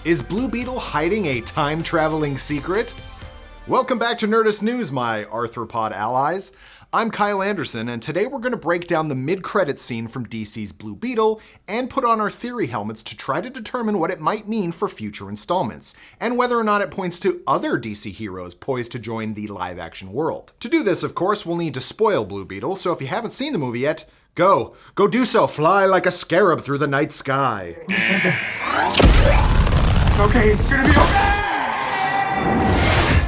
Is Blue Beetle hiding a time-traveling secret? Welcome back to Nerdist News, my arthropod allies. I'm Kyle Anderson, and today we're going to break down the mid-credits scene from DC's Blue Beetle and put on our theory helmets to try to determine what it might mean for future installments, and whether or not it points to other DC heroes poised to join the live-action world. To do this, of course, we'll need to spoil Blue Beetle, so if you haven't seen the movie yet, go do so, fly like a scarab through the night sky. Okay, it's gonna be okay!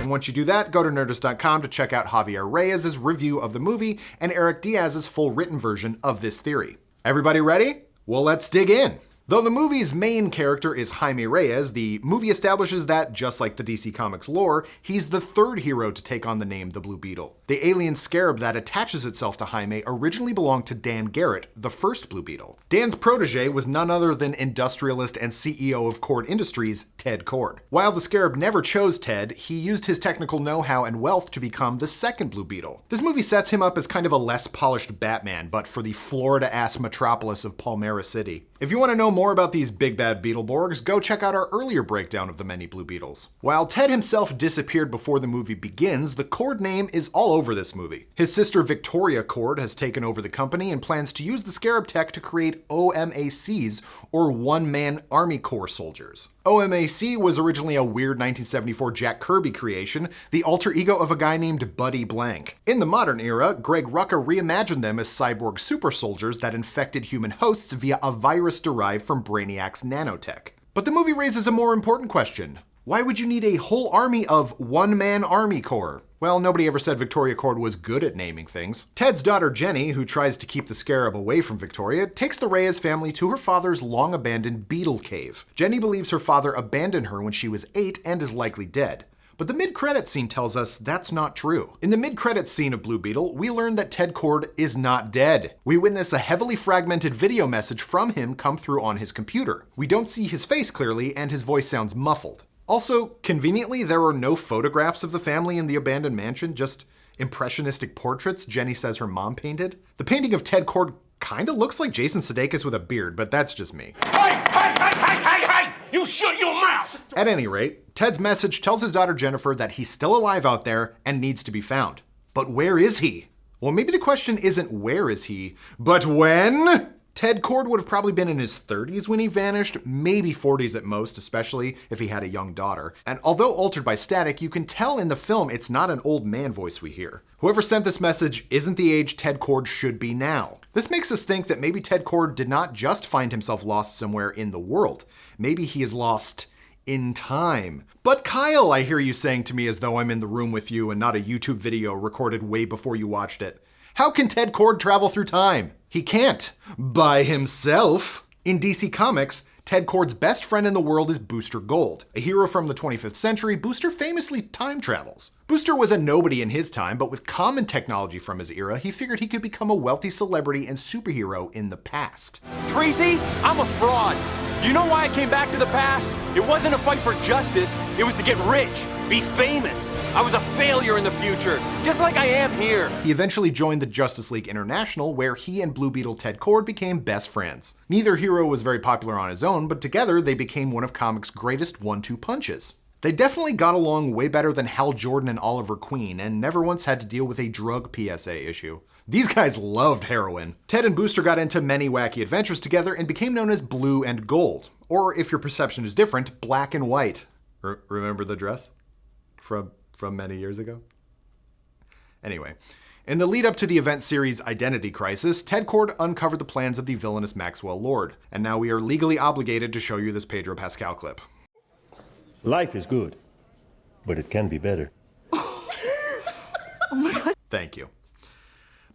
And once you do that, go to Nerdist.com to check out Jaime Reyes' review of the movie and Eric Diaz's full written version of this theory. Everybody ready? Well, let's dig in. Though the movie's main character is Jaime Reyes, the movie establishes that, just like the DC Comics lore, he's the third hero to take on the name the Blue Beetle. The alien scarab that attaches itself to Jaime originally belonged to Dan Garrett, the first Blue Beetle. Dan's protege was none other than industrialist and CEO of Cord Industries, Ted Kord. While the scarab never chose Ted, he used his technical know-how and wealth to become the second Blue Beetle. This movie sets him up as kind of a less polished Batman, but for the Florida-ass metropolis of Palmera City. If you want to know more about these big bad Beetleborgs, go check out our earlier breakdown of the many Blue Beetles. While Ted himself disappeared before the movie begins, the Kord name is all over this movie. His sister Victoria Kord has taken over the company and plans to use the scarab tech to create OMACs, or One-Man Army Corps soldiers. OMAC was originally a weird 1974 Jack Kirby creation, the alter ego of a guy named Buddy Blank. In the modern era, Greg Rucka reimagined them as cyborg super soldiers that infected human hosts via a virus derived from Brainiac's nanotech. But the movie raises a more important question. Why would you need a whole army of One-Man Army Corps? Well, nobody ever said Victoria Kord was good at naming things. Ted's daughter Jenny, who tries to keep the scarab away from Victoria, takes the Reyes family to her father's long-abandoned Beetle cave. Jenny believes her father abandoned her when she was 8 and is likely dead. But the mid-credits scene tells us that's not true. In the mid-credits scene of Blue Beetle, we learn that Ted Kord is not dead. We witness a heavily fragmented video message from him come through on his computer. We don't see his face clearly, and his voice sounds muffled. Also, conveniently, there are no photographs of the family in the abandoned mansion, just impressionistic portraits Jenny says her mom painted. The painting of Ted Kord kinda looks like Jason Sudeikis with a beard, but that's just me. Hey! You shut your mouth! At any rate, Ted's message tells his daughter Jennifer that he's still alive out there and needs to be found. But where is he? Well, maybe the question isn't where is he, but when? Ted Kord would have probably been in his 30s when he vanished, maybe 40s at most, especially if he had a young daughter. And although altered by static, you can tell in the film it's not an old man voice we hear. Whoever sent this message isn't the age Ted Kord should be now. This makes us think that maybe Ted Kord did not just find himself lost somewhere in the world. Maybe he is lost in time. But Kyle, I hear you saying to me as though I'm in the room with you and not a YouTube video recorded way before you watched it. How can Ted Kord travel through time? He can't. By himself. In DC Comics, Ted Kord's best friend in the world is Booster Gold. A hero from the 25th century, Booster famously time travels. Booster was a nobody in his time, but with common technology from his era, he figured he could become a wealthy celebrity and superhero in the past. Tracy, I'm a fraud. Do you know why I came back to the past? It wasn't a fight for justice, it was to get rich, be famous. I was a failure in the future, just like I am here. He eventually joined the Justice League International, where he and Blue Beetle Ted Kord became best friends. Neither hero was very popular on his own, but together they became one of comics' greatest 1-2 punches. They definitely got along way better than Hal Jordan and Oliver Queen, and never once had to deal with a drug PSA issue. These guys loved heroin. Ted and Booster got into many wacky adventures together and became known as Blue and Gold. Or, if your perception is different, Black and White. Remember the dress? From many years ago? Anyway, in the lead up to the event series Identity Crisis, Ted Kord uncovered the plans of the villainous Maxwell Lord. And now we are legally obligated to show you this Pedro Pascal clip. Life is good, but it can be better. Oh my God. Thank you.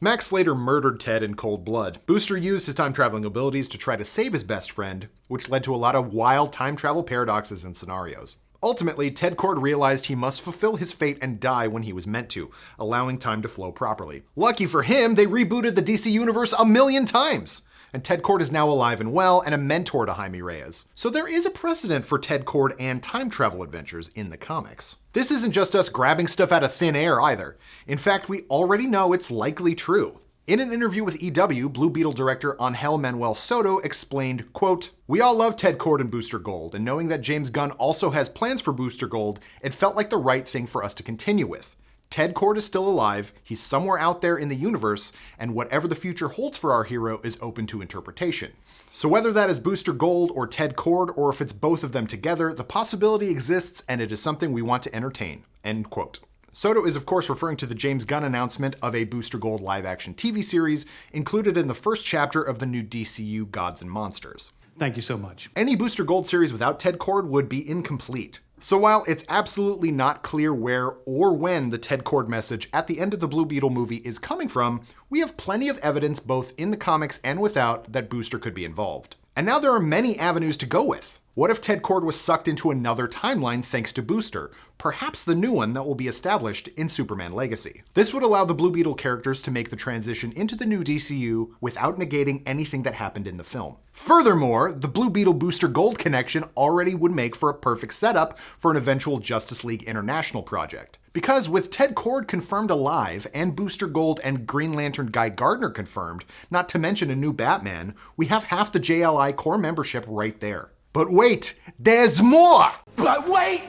Max later murdered Ted in cold blood. Booster used his time-traveling abilities to try to save his best friend, which led to a lot of wild time travel paradoxes and scenarios. Ultimately, Ted Kord realized he must fulfill his fate and die when he was meant to, allowing time to flow properly. Lucky for him, they rebooted the DC universe a million times! And Ted Kord is now alive and well and a mentor to Jaime Reyes. So there is a precedent for Ted Kord and time travel adventures in the comics. This isn't just us grabbing stuff out of thin air either. In fact, we already know it's likely true. In an interview with EW, Blue Beetle director Angel Manuel Soto explained, quote, "We all love Ted Kord and Booster Gold, and knowing that James Gunn also has plans for Booster Gold, it felt like the right thing for us to continue with. Ted Kord is still alive, he's somewhere out there in the universe, and whatever the future holds for our hero is open to interpretation. So whether that is Booster Gold or Ted Kord, or if it's both of them together, the possibility exists and it is something we want to entertain." End quote. Soto is of course referring to the James Gunn announcement of a Booster Gold live-action TV series included in the first chapter of the new DCU Gods and Monsters. Thank you so much. Any Booster Gold series without Ted Kord would be incomplete. So while it's absolutely not clear where or when the Ted Kord message at the end of the Blue Beetle movie is coming from, we have plenty of evidence both in the comics and without that Booster could be involved. And now there are many avenues to go with. What if Ted Kord was sucked into another timeline thanks to Booster? Perhaps the new one that will be established in Superman Legacy. This would allow the Blue Beetle characters to make the transition into the new DCU without negating anything that happened in the film. Furthermore, the Blue Beetle Booster Gold connection already would make for a perfect setup for an eventual Justice League International project. Because with Ted Kord confirmed alive, and Booster Gold and Green Lantern Guy Gardner confirmed, not to mention a new Batman, we have half the JLI core membership right there. But wait, there's more! But wait,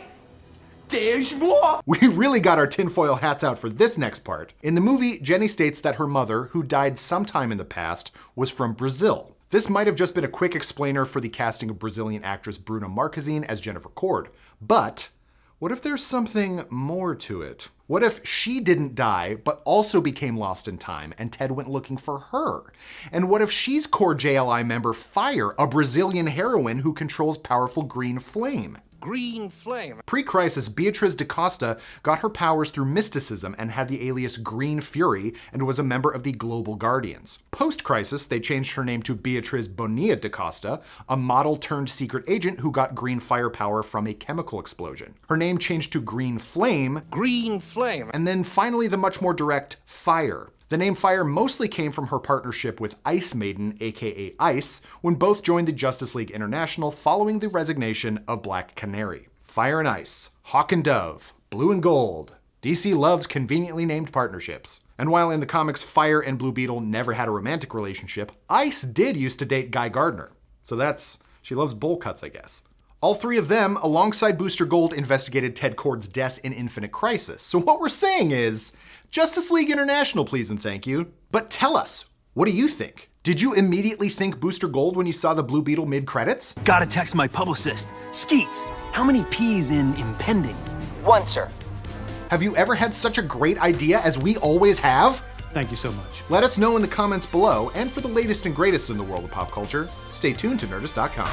there's more. We really got our tinfoil hats out for this next part. In the movie, Jenny states that her mother, who died sometime in the past, was from Brazil. This might have just been a quick explainer for the casting of Brazilian actress Bruna Marquezine as Jennifer Kord. But what if there's something more to it? What if she didn't die, but also became lost in time, and Ted went looking for her? And what if she's core JLI member Fire, a Brazilian heroine who controls powerful green flame? Green flame. Pre-Crisis, Beatriz da Costa got her powers through mysticism and had the alias Green Fury and was a member of the Global Guardians. Post-Crisis, they changed her name to Beatriz Bonilla da Costa, a model-turned-secret agent who got green firepower from a chemical explosion. Her name changed to Green Flame. Green flame. And then finally the much more direct Fire. The name Fire mostly came from her partnership with Ice Maiden, aka Ice, when both joined the Justice League International following the resignation of Black Canary. Fire and Ice, Hawk and Dove, Blue and Gold. DC loves conveniently named partnerships. And while in the comics Fire and Blue Beetle never had a romantic relationship, Ice did used to date Guy Gardner. So she loves bowl cuts, I guess. All three of them, alongside Booster Gold, investigated Ted Kord's death in Infinite Crisis. So what we're saying is, Justice League International, please and thank you. But tell us, what do you think? Did you immediately think Booster Gold when you saw the Blue Beetle mid-credits? Gotta text my publicist. Skeets, how many P's in impending? 1, sir. Have you ever had such a great idea as we always have? Thank you so much. Let us know in the comments below, and for the latest and greatest in the world of pop culture, stay tuned to Nerdist.com.